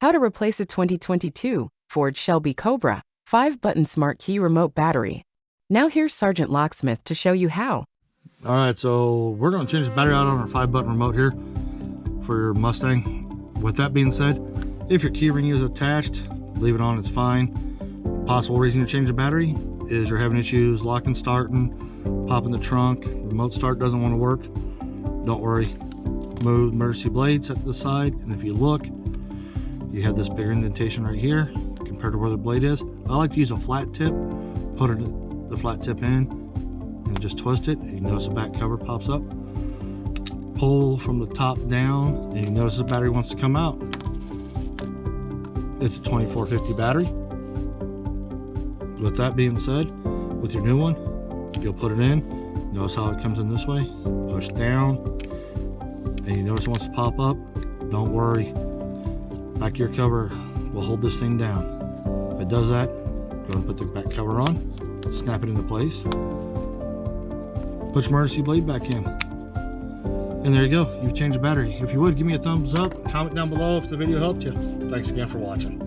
How to replace a 2022 Ford Shelby Cobra 5-button smart key remote battery. Now here's Sergeant Locksmith to show you how. All right, so we're going to change the battery out on our 5-button remote here for your Mustang. With that being said, if your key ring is attached, leave it on, it's fine. Possible reason you change the battery is you're having issues locking, starting, popping the trunk, remote start doesn't want to work. Don't worry, move emergency blade, set to the side, and if you look, you have this bigger indentation right here compared to where the blade is. I like to use a flat tip, put the flat tip in, and just twist it. You notice the back cover pops up. Pull from the top down, and you notice the battery wants to come out. It's a 2450 battery. With that being said, with your new one, you'll put it in. Notice how it comes in this way. Push down, and you notice it wants to pop up. Don't worry. Back of your cover will hold this thing down. If it does that, go and put the back cover on, snap it into place, put your emergency blade back in, and there you go. You've changed the battery. If you would, give me a thumbs up, comment down below if the video helped you. Thanks again for watching.